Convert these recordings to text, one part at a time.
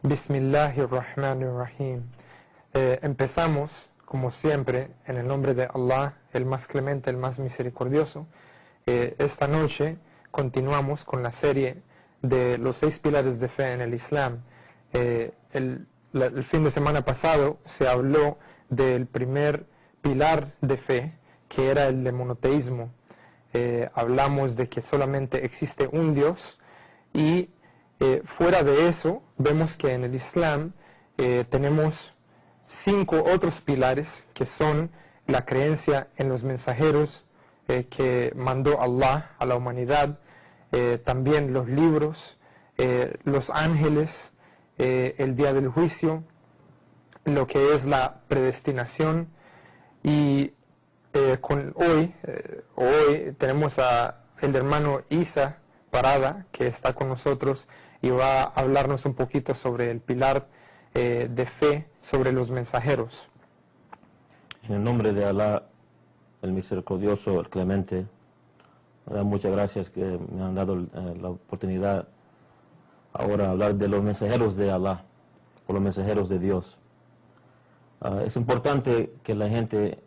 Bismillahirrahmanirrahim. Empezamos, como siempre, en el nombre de Allah, el más clemente, el más misericordioso. Esta noche continuamos con la serie de los 6 pilares de fe en el Islam. El fin de semana pasado se habló del primer pilar de fe, que era el de monoteísmo. Hablamos de que solamente existe un Dios y fuera de eso, vemos que en el Islam tenemos 5 otros pilares que son la creencia en los mensajeros que mandó Allah a la humanidad, también los libros, los ángeles, el día del juicio, lo que es la predestinación. Y hoy tenemos al hermano Isa Parada, que está con nosotros y va a hablarnos un poquito sobre el pilar de fe sobre los mensajeros. En el nombre de Alá, el misericordioso, el clemente, muchas gracias que me han dado la oportunidad ahora de hablar de los mensajeros de Alá, o los mensajeros de Dios. Es importante que la gente,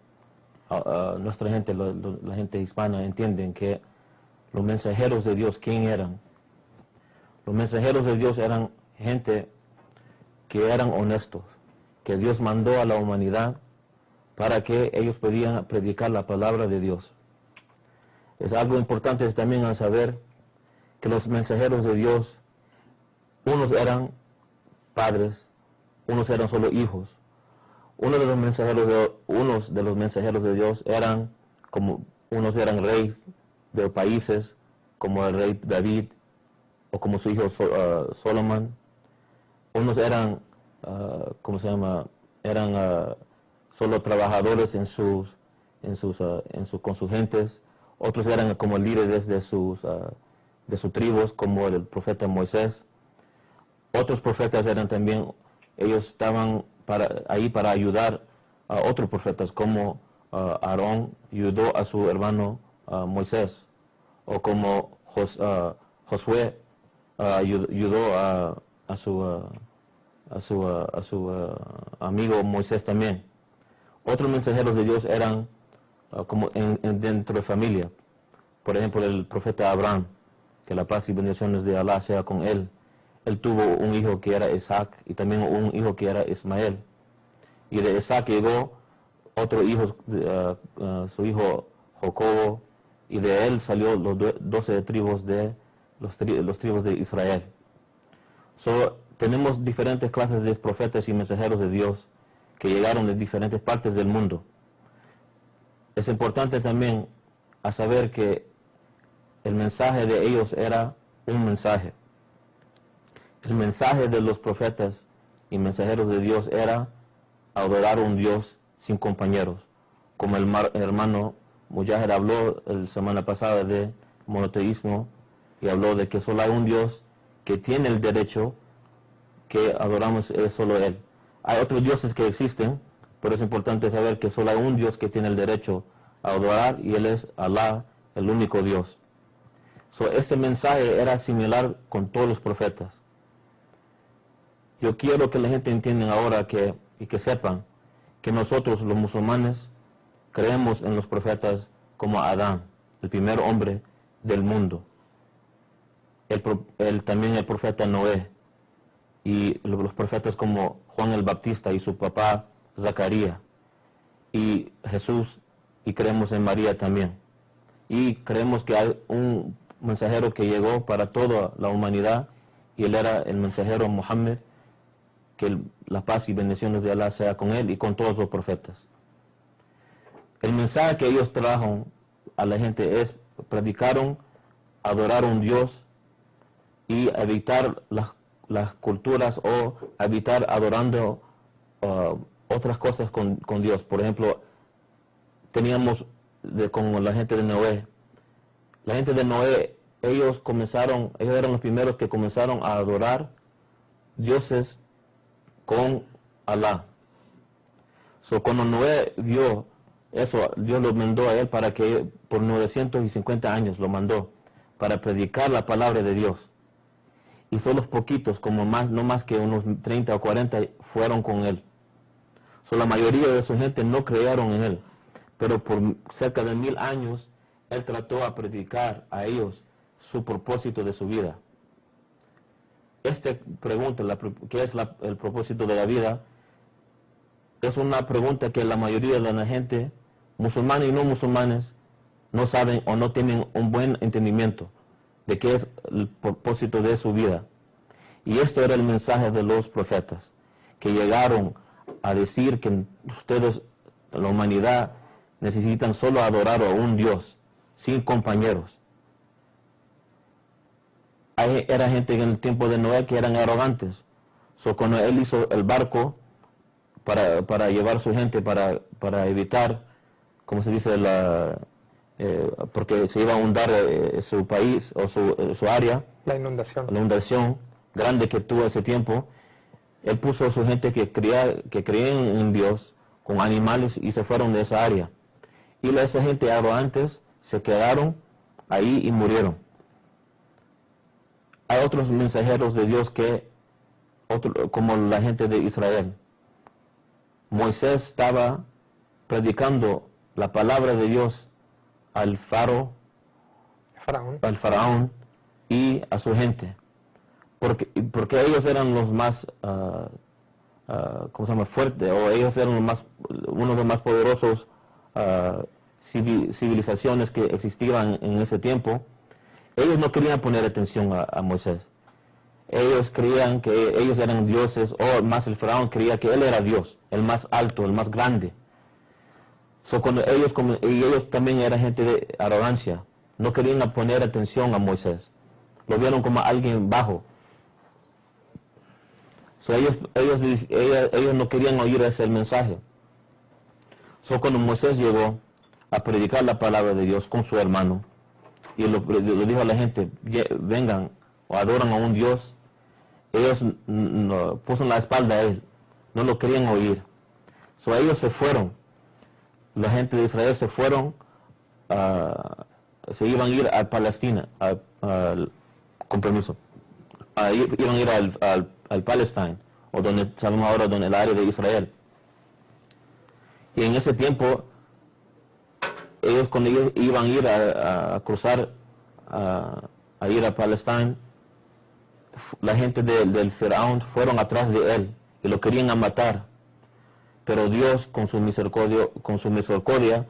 nuestra gente, la gente hispana, entienden que los mensajeros de Dios, ¿quién eran? Los mensajeros de Dios eran gente que eran honestos, que Dios mandó a la humanidad para que ellos podían predicar la palabra de Dios. Es algo importante también al saber que los mensajeros de Dios, unos eran padres, unos eran solo hijos. Unos de los mensajeros de Dios eran unos eran reyes de países, como el rey David, o como su hijo Solomon. Unos eran, eran solo trabajadores con sus gentes. Otros eran como líderes de sus tribus, como el profeta Moisés. Otros profetas eran también, ellos estaban ahí para ayudar a otros profetas, como Aarón ayudó a su hermano Moisés, o como Josué ayudó a su amigo Moisés también. Otros mensajeros de Dios eran como dentro de familia. Por ejemplo, el profeta Abraham, que la paz y bendiciones de Alá sea con él. Él tuvo un hijo que era Isaac y también un hijo que era Ismael. Y de Isaac llegó otro hijo, su hijo Jacobo, y de él salió los 12 tribus de los tribus de Israel. Tenemos diferentes clases de profetas y mensajeros de Dios que llegaron de diferentes partes del mundo. Es importante también a saber que el mensaje de ellos era un mensaje. El mensaje de los profetas y mensajeros de Dios era adorar a un Dios sin compañeros. Como el hermano Mujahid habló la semana pasada de monoteísmo, y habló de que solo hay un Dios que tiene el derecho que adoramos, es solo Él. Hay otros dioses que existen, pero es importante saber que solo hay un Dios que tiene el derecho a adorar, y Él es Alá, el único Dios. Este mensaje era similar con todos los profetas. Yo quiero que la gente entienda ahora y que sepan que nosotros los musulmanes creemos en los profetas como Adán, el primer hombre del mundo. También el profeta Noé, y los profetas como Juan el Bautista y su papá Zacarías, y Jesús, y creemos en María también. Y creemos que hay un mensajero que llegó para toda la humanidad, y él era el mensajero Muhammad, que la paz y bendiciones de Alá sea con él y con todos los profetas. El mensaje que ellos trajeron a la gente es: predicaron adorar a un Dios y evitar las culturas, o evitar adorando otras cosas con Dios. Por ejemplo, teníamos con la gente de Noé. La gente de Noé, ellos eran los primeros que comenzaron a adorar dioses con Alá. Cuando Noé vio eso, Dios lo mandó a él para que por 950 años lo mandó para predicar la palabra de Dios. y solo poquitos, como no más que unos 30 o 40, fueron con él. La mayoría de su gente no creyeron en él, pero por cerca de 1000 años él trató a predicar a ellos su propósito de su vida. Esta pregunta, ¿qué es el propósito de la vida? Es una pregunta que la mayoría de la gente, musulmanes y no musulmanes, no saben o no tienen un buen entendimiento de qué es el propósito de su vida. Y esto era el mensaje de los profetas, que llegaron a decir que ustedes, la humanidad, necesitan solo adorar a un Dios, sin compañeros. Era gente en el tiempo de Noé que eran arrogantes. Cuando él hizo el barco para llevar su gente, para evitar, como se dice, porque se iba a hundir su país o su área, la inundación grande que tuvo ese tiempo, él puso a su gente que creían en Dios con animales y se fueron de esa área. Y esa gente arrogantes se quedaron ahí y murieron. Hay otros mensajeros de Dios como la gente de Israel. Moisés estaba predicando la palabra de Dios al faraón y a su gente. Porque ellos eran los más fuertes, o ellos eran uno de los más poderosos civilizaciones que existían en ese tiempo. Ellos no querían poner atención a Moisés. Ellos creían que ellos eran dioses, o más el faraón creía que él era Dios, el más alto, el más grande. Ellos también eran gente de arrogancia, no querían poner atención a Moisés. Lo vieron como alguien bajo. Ellos no querían oír ese mensaje. Cuando Moisés llegó a predicar la palabra de Dios con su hermano, y lo dijo a la gente, vengan o adoran a un Dios, ellos pusieron la espalda a él, no lo querían oír. Ellos se fueron, la gente de Israel se fueron, se iban a ir a Palestina, con permiso, iban a ir al Palestine, o donde sabemos ahora, donde el área de Israel. Y en ese tiempo, cuando ellos iban a ir a cruzar, a ir a Palestina, la gente del faraón fueron atrás de él y lo querían matar. Pero Dios, con su misericordia,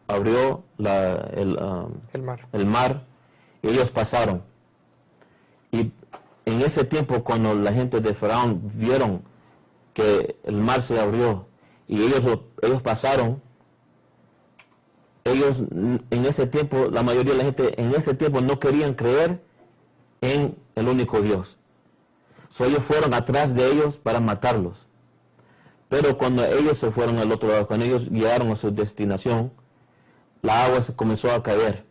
abrió el mar y ellos pasaron. Y en ese tiempo, cuando la gente de faraón vieron que el mar se abrió y ellos pasaron, ellos en ese tiempo, la mayoría de la gente en ese tiempo no querían creer en el único Dios. Ellos fueron atrás de ellos para matarlos. Pero cuando ellos se fueron al otro lado, cuando ellos llegaron a su destinación, la agua se comenzó a caer.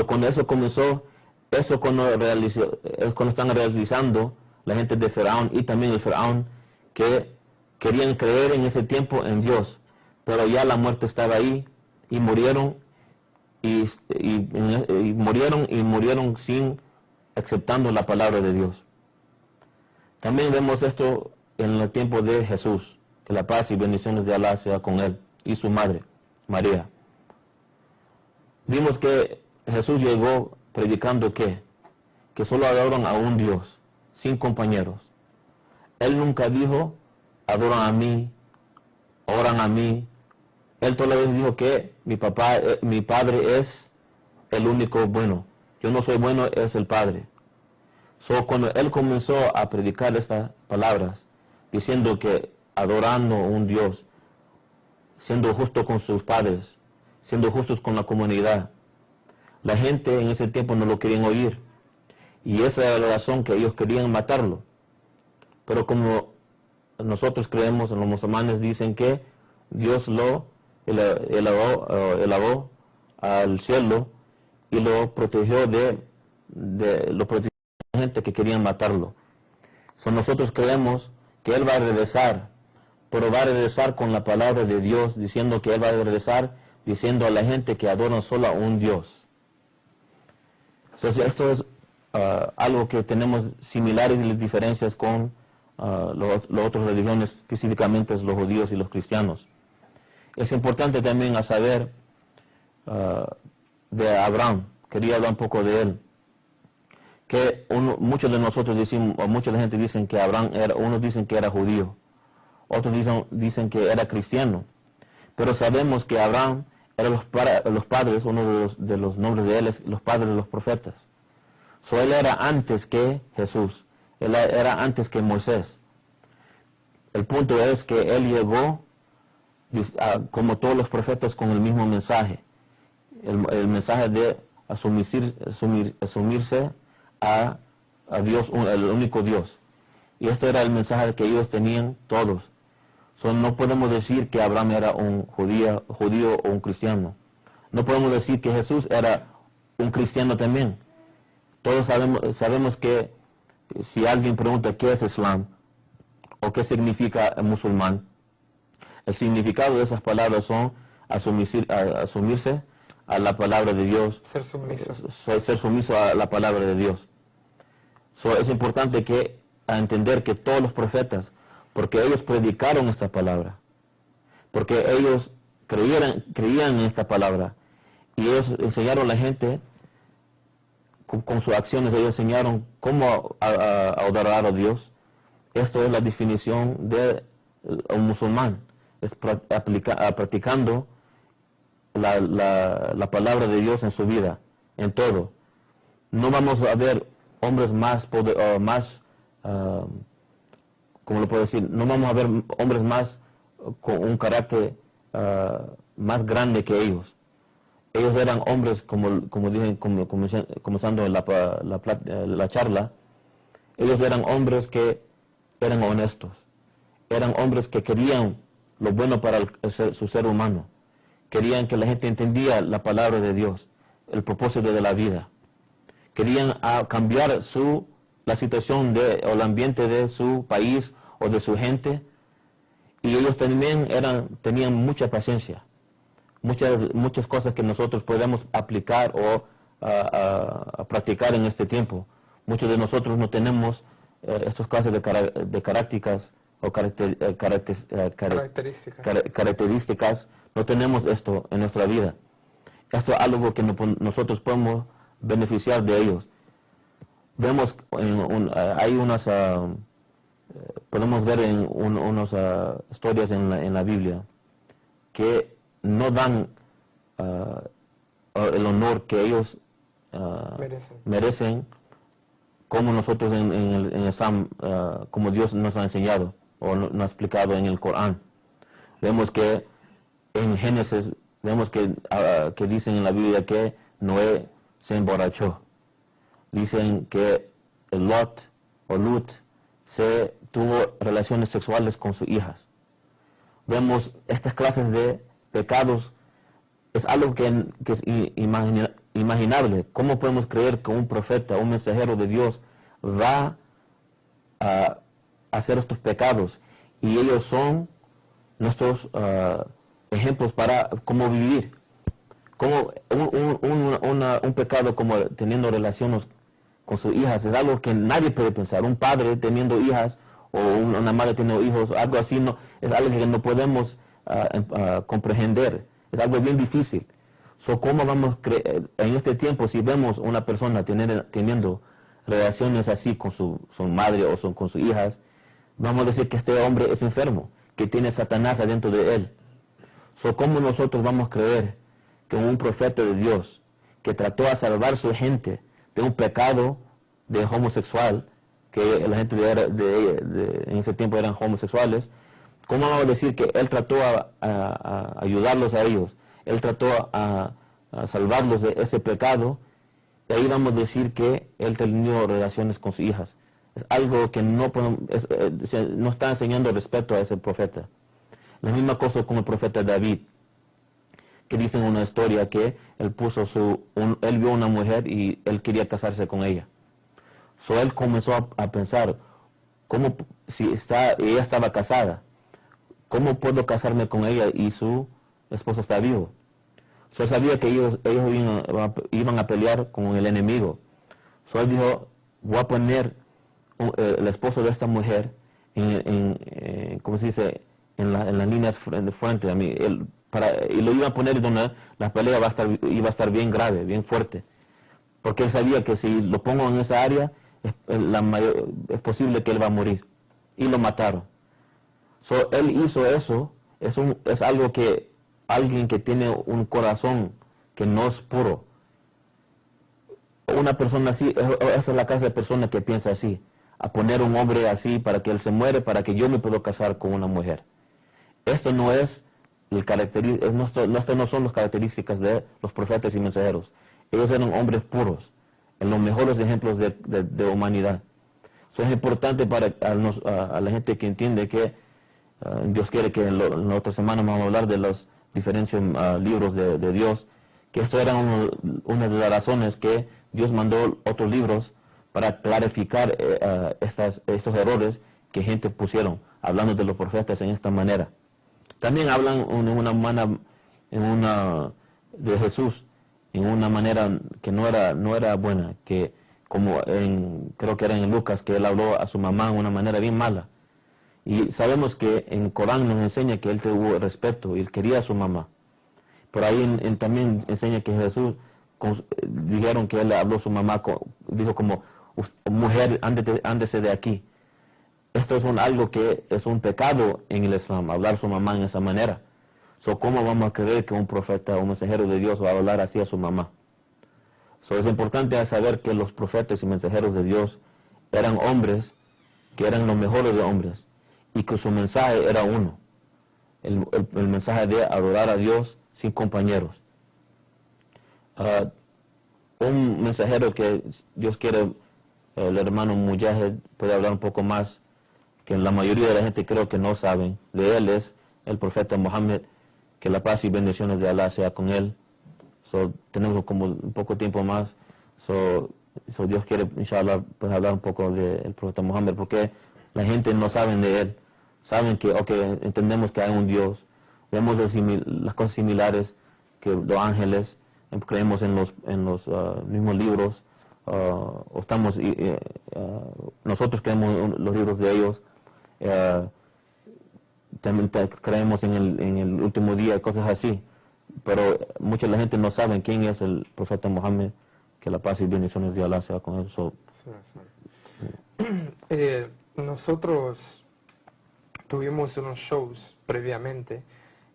Cuando eso comenzó, cuando están realizando la gente de faraón y también el faraón, que querían creer en ese tiempo en Dios, pero ya la muerte estaba ahí y murieron murieron sin aceptando la palabra de Dios. También vemos esto en el tiempo de Jesús, que la paz y bendiciones de Alá sea con él y su madre, María. Vimos que Jesús llegó predicando que solo adoran a un Dios, sin compañeros. Él nunca dijo, adoran a mí, oran a mí. Él toda la vez dijo que mi Padre es el único bueno. Yo no soy bueno, es el Padre. Cuando él comenzó a predicar estas palabras, diciendo que adorando a un Dios, siendo justo con sus padres, siendo justos con la comunidad, la gente en ese tiempo no lo querían oír. Y esa era la razón que ellos querían matarlo. Pero como nosotros creemos, los musulmanes dicen que Dios lo elevó al cielo y lo protegió de la gente que querían matarlo. Nosotros creemos que Él va a regresar, pero va a regresar con la palabra de Dios, diciendo que Él va a regresar diciendo a la gente que adoran solo a un Dios. Entonces, esto es algo que tenemos similares y diferencias con las otras religiones, específicamente los judíos y los cristianos. Es importante también a saber de Abraham. Quería hablar un poco de él. Que muchos de nosotros decimos, o mucha gente dicen que Abraham era, unos dicen que era judío, otros dicen que era cristiano. Pero sabemos que Abraham era los padres, uno de los nombres de él es los padres de los profetas. Él era antes que Jesús, él era antes que Moisés. El punto es que él llegó, como todos los profetas, con el mismo mensaje. El mensaje de asumirse a Dios, el único Dios. Y este era el mensaje que ellos tenían todos. No podemos decir que Abraham era un judío o un cristiano. No podemos decir que Jesús era un cristiano también. Todos sabemos que si alguien pregunta qué es Islam o qué significa musulmán, el significado de esas palabras son asumirse a la palabra de Dios, ser sumiso, ser sumiso a la palabra de Dios. Es importante entender que todos los profetas, porque ellos predicaron esta palabra, porque ellos creían en esta palabra, y ellos enseñaron a la gente con sus acciones, ellos enseñaron cómo adorar a Dios. Esto es la definición de un musulmán, es practicando la palabra de Dios en su vida, en todo. No vamos a ver hombres ¿cómo lo puedo decir? No vamos a ver hombres más con un carácter más grande que ellos. Ellos eran hombres, como dije, comenzando la charla, ellos eran hombres que eran honestos, eran hombres que querían lo bueno para su ser humano, querían que la gente entendía la palabra de Dios, el propósito de la vida, querían cambiar la situación o el ambiente de su país o de su gente, y ellos también tenían mucha paciencia, muchas cosas que nosotros podemos aplicar o practicar en este tiempo. Muchos de nosotros no tenemos estos casos de características o características, no tenemos esto en nuestra vida. Esto es algo que nosotros podemos beneficiar de ellos. Vemos podemos ver en unas historias en la Biblia que no dan el honor que ellos merecen, como nosotros en el Islam, como Dios nos ha enseñado o nos ha explicado en el Corán. Vemos que en Génesis, vemos que dicen en la Biblia que Noé se emborrachó. Dicen que Lut tuvo relaciones sexuales con sus hijas. Vemos estas clases de pecados, es algo que es imaginable. ¿Cómo podemos creer que un profeta, un mensajero de Dios va a hacer estos pecados? Y ellos son nuestros ejemplos para cómo vivir. Como un pecado como teniendo relaciones con sus hijas es algo que nadie puede pensar. Un padre teniendo hijas o una madre teniendo hijos, algo así, es algo que no podemos comprender. Es algo bien difícil. ¿Cómo vamos a creer en este tiempo si vemos una persona teniendo relaciones así con su madre o con sus hijas? Vamos a decir que este hombre es enfermo, que tiene Satanás adentro de él. ¿Cómo nosotros vamos a creer que un profeta de Dios que trató a salvar a su gente de un pecado de homosexual, que la gente en ese tiempo eran homosexuales, cómo vamos a decir que él trató a ayudarlos a ellos, él trató a salvarlos de ese pecado, y ahí vamos a decir que él tenía relaciones con sus hijas? Es algo que no está enseñando respeto a ese profeta. La misma cosa con el profeta David, que dice en una historia que él él vio a una mujer y él quería casarse con ella. Él comenzó a pensar, ella estaba casada, ¿cómo puedo casarme con ella y su esposo está vivo? Sabía que ellos iban a pelear con el enemigo. So él dijo, voy a poner el esposo de esta mujer ¿cómo se dice? En las líneas de frente a mí. Y lo iba a poner donde la pelea iba a estar bien grave, bien fuerte. Porque él sabía que si lo pongo en esa área, es posible que él va a morir. Y lo mataron. So, él hizo eso. Es algo que alguien que tiene un corazón que no es puro, una persona así, esa es la clase de persona que piensa así, a poner un hombre así para que él se muere, para que yo me pueda casar con una mujer. Esto no es esto no son las características de los profetas y mensajeros. Ellos eran hombres puros, en los mejores ejemplos de humanidad. Eso es importante para a la gente que entiende que Dios quiere que en la otra semana vamos a hablar de los diferentes libros de Dios, que esto era una de las razones que Dios mandó otros libros para clarificar estos errores que gente pusieron, hablando de los profetas en esta manera. También hablan de Jesús en una manera que no era buena, que como creo que era en Lucas, que él habló a su mamá de una manera bien mala. Y sabemos que en Corán nos enseña que él tuvo respeto y él quería a su mamá. Por ahí también enseña que Jesús, dijeron que él habló a su mamá, dijo como, mujer, ándese de aquí. Esto es algo que es un pecado en el Islam, hablar a su mamá en esa manera. ¿Cómo vamos a creer que un profeta o un mensajero de Dios va a hablar así a su mamá? Es importante saber que los profetas y mensajeros de Dios eran hombres que eran los mejores de hombres y que su mensaje era uno, el mensaje de adorar a Dios sin compañeros. Un mensajero que Dios quiere, el hermano Mujahid puede hablar un poco más, que la mayoría de la gente creo que no saben de él, es el profeta Muhammad, que la paz y bendiciones de Allah sea con él. Tenemos como un poco tiempo más, Dios quiere, inshallah, pues hablar un poco del profeta Muhammad, porque la gente no sabe de él. Saben que, entendemos que hay un Dios, vemos las cosas similares que los ángeles, creemos en los mismos libros, nosotros creemos los libros de ellos, también creemos en el último día, cosas así, pero mucha de la gente no sabe quién es el profeta Muhammad, que la paz y bendiciones de Allah sea con él. Nosotros tuvimos unos shows previamente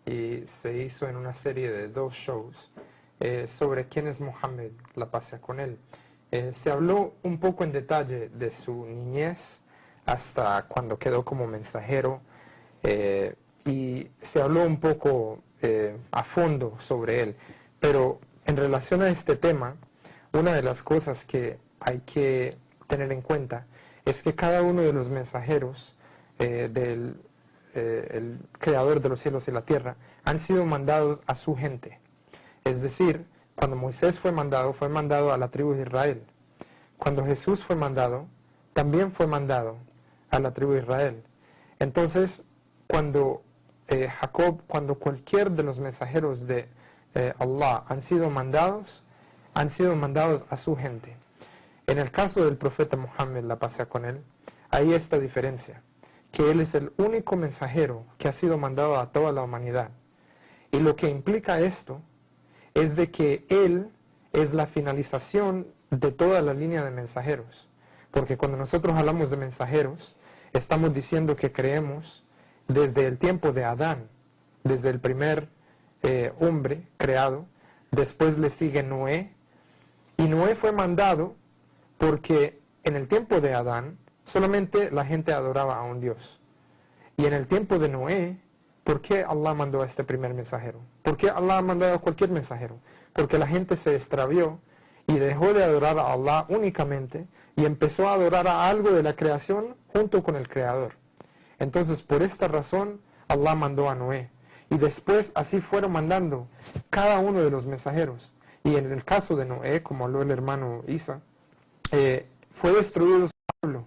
y se hizo en una serie de 2 shows sobre quién es Muhammad, la paz sea con él. Se habló un poco en detalle de su niñez hasta cuando quedó como mensajero y se habló un poco a fondo sobre él. Pero en relación a este tema, una de las cosas que hay que tener en cuenta es que cada uno de los mensajeros el creador de los cielos y la tierra han sido mandados a su gente. Es decir, cuando Moisés fue mandado a la tribu de Israel. Cuando Jesús fue mandado, también fue mandado a la tribu de Israel. Entonces, cuando cuando cualquier de los mensajeros de Allah han sido mandados a su gente. En el caso del profeta Muhammad, la paz sea con él, hay esta diferencia, que él es el único mensajero que ha sido mandado a toda la humanidad. Y lo que implica esto es de que él es la finalización de toda la línea de mensajeros. Porque cuando nosotros hablamos de mensajeros, estamos diciendo que creemos desde el tiempo de Adán, desde el primer hombre creado, después le sigue Noé, y Noé fue mandado porque en el tiempo de Adán solamente la gente adoraba a un Dios. Y en el tiempo de Noé, ¿por qué Allah mandó a este primer mensajero? ¿Por qué Allah ha mandado a cualquier mensajero? Porque la gente se extravió y dejó de adorar a Allah únicamente y empezó a adorar a algo de la creación junto con el Creador. Entonces, por esta razón, Allah mandó a Noé. Y después así fueron mandando cada uno de los mensajeros. Y en el caso de Noé, como habló el hermano Isa, fue destruido su pueblo.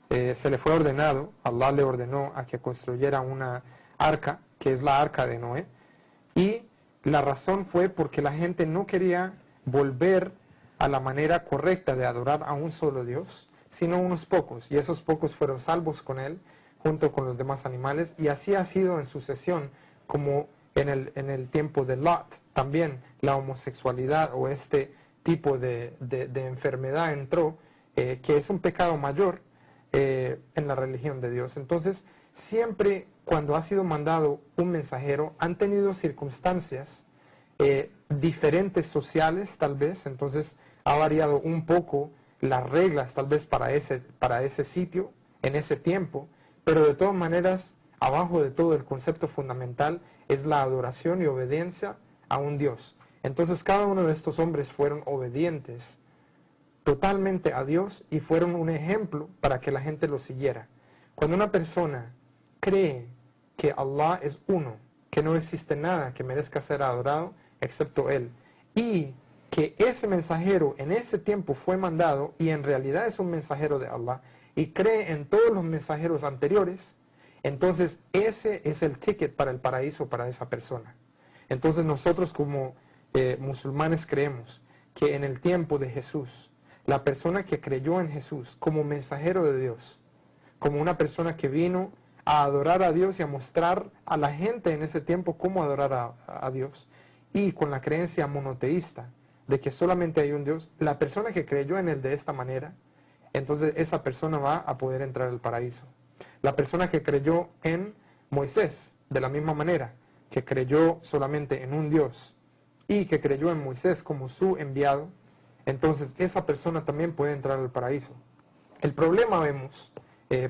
Se le fue ordenado, Allah le ordenó a que construyera una arca, que es la arca de Noé. Y la razón fue porque la gente no quería volver a la manera correcta de adorar a un solo Dios, sino unos pocos, y esos pocos fueron salvos con él, junto con los demás animales, y así ha sido en sucesión, como en el tiempo de Lot. También la homosexualidad o este tipo de enfermedad entró, que es un pecado mayor en la religión de Dios. Entonces, siempre cuando ha sido mandado un mensajero, han tenido circunstancias diferentes sociales, tal vez. Entonces, ha variado un poco las reglas, tal vez, para ese sitio, en ese tiempo. Pero de todas maneras, abajo de todo el concepto fundamental es la adoración y obediencia a un Dios. Entonces, cada uno de estos hombres fueron obedientes totalmente a Dios y fueron un ejemplo para que la gente lo siguiera. Cuando una persona cree que Allah es uno, que no existe nada que merezca ser adorado excepto Él, y que ese mensajero en ese tiempo fue mandado y en realidad es un mensajero de Allah, y cree en todos los mensajeros anteriores, entonces ese es el ticket para el paraíso para esa persona. Entonces nosotros como musulmanes creemos que en el tiempo de Jesús, la persona que creyó en Jesús como mensajero de Dios, como una persona que vino a adorar a Dios y a mostrar a la gente en ese tiempo cómo adorar a Dios, y con la creencia monoteísta de que solamente hay un Dios, la persona que creyó en Él de esta manera, entonces esa persona va a poder entrar al paraíso. La persona que creyó en Moisés, de la misma manera, que creyó solamente en un Dios y que creyó en Moisés como su enviado, entonces esa persona también puede entrar al paraíso. El problema, vemos,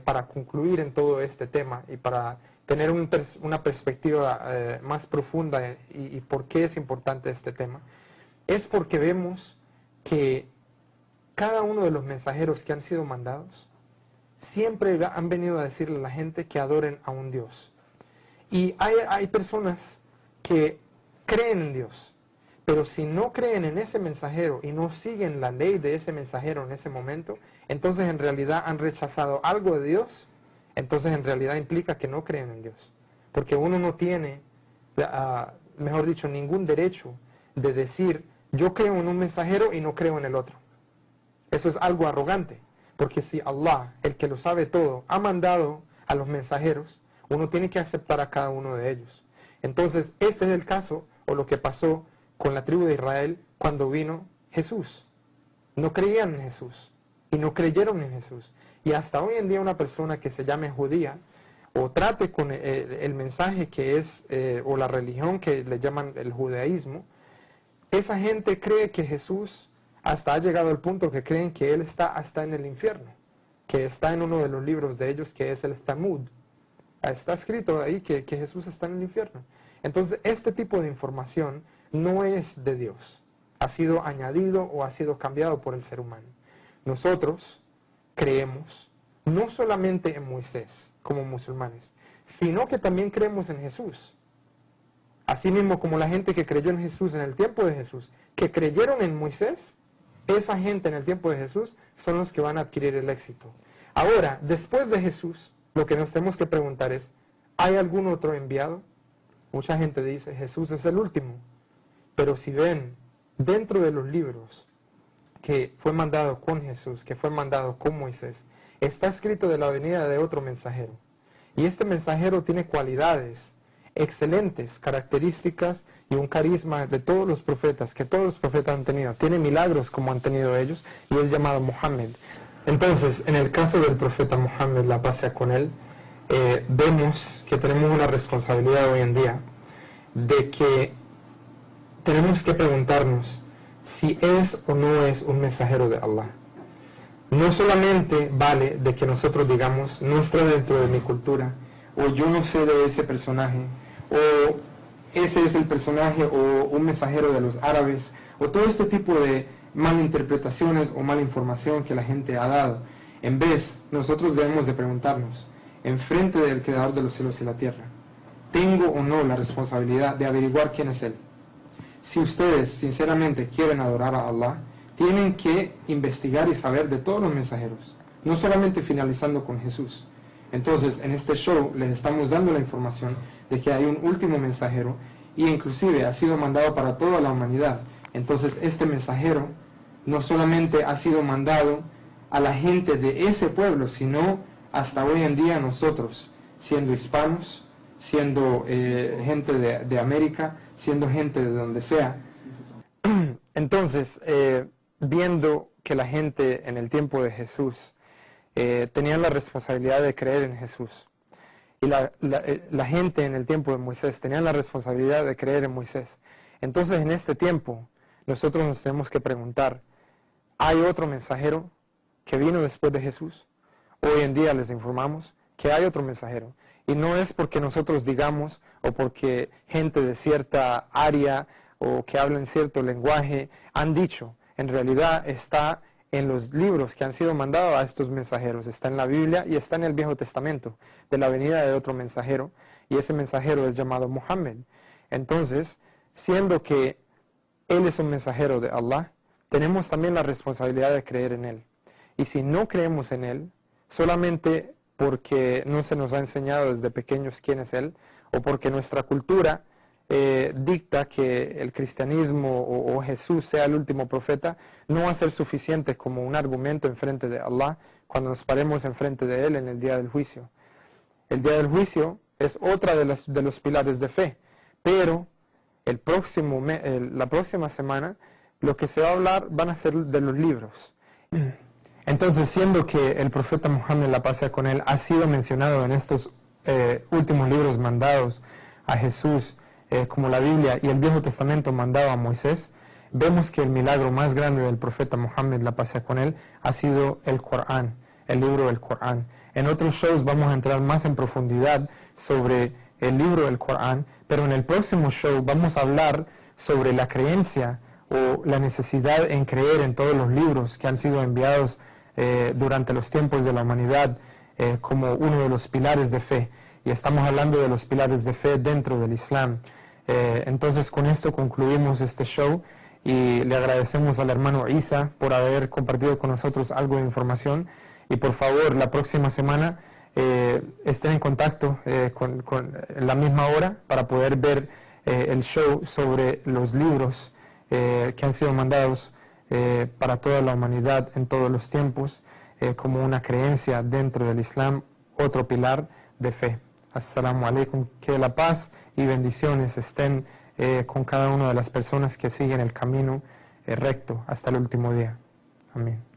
para concluir en todo este tema y para tener una perspectiva más profunda y por qué es importante este tema, es porque vemos que cada uno de los mensajeros que han sido mandados siempre han venido a decirle a la gente que adoren a un Dios. Y hay personas que creen en Dios, pero si no creen en ese mensajero y no siguen la ley de ese mensajero en ese momento, entonces en realidad han rechazado algo de Dios. Entonces en realidad implica que no creen en Dios. Porque uno no tiene, mejor dicho, ningún derecho de decir, yo creo en un mensajero y no creo en el otro. Eso es algo arrogante. Porque si Allah, el que lo sabe todo, ha mandado a los mensajeros, uno tiene que aceptar a cada uno de ellos. Entonces, este es el caso, o lo que pasó con la tribu de Israel cuando vino Jesús. No creían en Jesús y no creyeron en Jesús. Y hasta hoy en día una persona que se llame judía o trate con el mensaje que es, o la religión que le llaman el judaísmo, esa gente cree que Jesús hasta ha llegado al punto que creen que Él está hasta en el infierno, que está en uno de los libros de ellos que es el Talmud. Está escrito ahí que Jesús está en el infierno. Entonces este tipo de información no es de Dios, ha sido añadido o ha sido cambiado por el ser humano. Nosotros creemos no solamente en Moisés como musulmanes, sino que también creemos en Jesús. Así mismo como la gente que creyó en Jesús en el tiempo de Jesús, que creyeron en Moisés, esa gente en el tiempo de Jesús son los que van a adquirir el éxito. Ahora, después de Jesús, lo que nos tenemos que preguntar es, ¿hay algún otro enviado? Mucha gente dice, Jesús es el último. Pero si ven dentro de los libros que fue mandado con Jesús, que fue mandado con Moisés, está escrito de la venida de otro mensajero. Y este mensajero tiene cualidades excelentes, características y un carisma de todos los profetas, que todos los profetas han tenido. Tiene milagros como han tenido ellos y es llamado Muhammad. Entonces, en el caso del profeta Muhammad, la paz sea con él, vemos que tenemos una responsabilidad hoy en día de que tenemos que preguntarnos si es o no es un mensajero de Allah. No solamente vale de que nosotros digamos, no está dentro de mi cultura, o yo no sé de ese personaje, o ese es el personaje o un mensajero de los árabes, o todo este tipo de malinterpretaciones o mala información que la gente ha dado. En vez, nosotros debemos de preguntarnos, enfrente del Creador de los cielos y la tierra, ¿tengo o no la responsabilidad de averiguar quién es Él? Si ustedes sinceramente quieren adorar a Allah, tienen que investigar y saber de todos los mensajeros, no solamente finalizando con Jesús. Entonces, en este show les estamos dando la información de que hay un último mensajero y inclusive ha sido mandado para toda la humanidad. Entonces, este mensajero no solamente ha sido mandado a la gente de ese pueblo, sino hasta hoy en día nosotros, siendo hispanos, siendo gente de América, siendo gente de donde sea. Entonces, viendo que la gente en el tiempo de Jesús tenían la responsabilidad de creer en Jesús, y la gente en el tiempo de Moisés tenía la responsabilidad de creer en Moisés. Entonces, en este tiempo, nosotros nos tenemos que preguntar, ¿hay otro mensajero que vino después de Jesús? Hoy en día les informamos que hay otro mensajero. Y no es porque nosotros digamos, o porque gente de cierta área, o que hablan cierto lenguaje, han dicho. En realidad está en los libros que han sido mandados a estos mensajeros. Está en la Biblia y está en el Viejo Testamento, de la venida de otro mensajero. Y ese mensajero es llamado Muhammad. Entonces, siendo que Él es un mensajero de Allah, tenemos también la responsabilidad de creer en Él. Y si no creemos en Él, solamente porque no se nos ha enseñado desde pequeños quién es Él, o porque nuestra cultura dicta que el cristianismo o Jesús sea el último profeta, no va a ser suficiente como un argumento en frente de Allah cuando nos paremos en frente de Él en el día del juicio. El día del juicio es otra de los pilares de fe, pero la próxima semana lo que se va a hablar van a ser de los libros. Entonces, siendo que el profeta Muhammad, la paz sea con él, ha sido mencionado en estos últimos libros mandados a Jesús, como la Biblia y el Viejo Testamento mandado a Moisés, vemos que el milagro más grande del profeta Muhammad, la paz sea con él, ha sido el Corán, el libro del Corán. En otros shows vamos a entrar más en profundidad sobre el libro del Corán, pero en el próximo show vamos a hablar sobre la creencia o la necesidad en creer en todos los libros que han sido enviados durante los tiempos de la humanidad como uno de los pilares de fe. Y estamos hablando de los pilares de fe dentro del Islam. Entonces, con esto concluimos este show y le agradecemos al hermano Isa por haber compartido con nosotros algo de información. Y por favor, la próxima semana estén en contacto con la misma hora para poder ver el show sobre los libros que han sido mandados para toda la humanidad en todos los tiempos, como una creencia dentro del Islam, otro pilar de fe. Assalamu alaikum, que la paz y bendiciones estén con cada una de las personas que siguen el camino recto hasta el último día. Amén.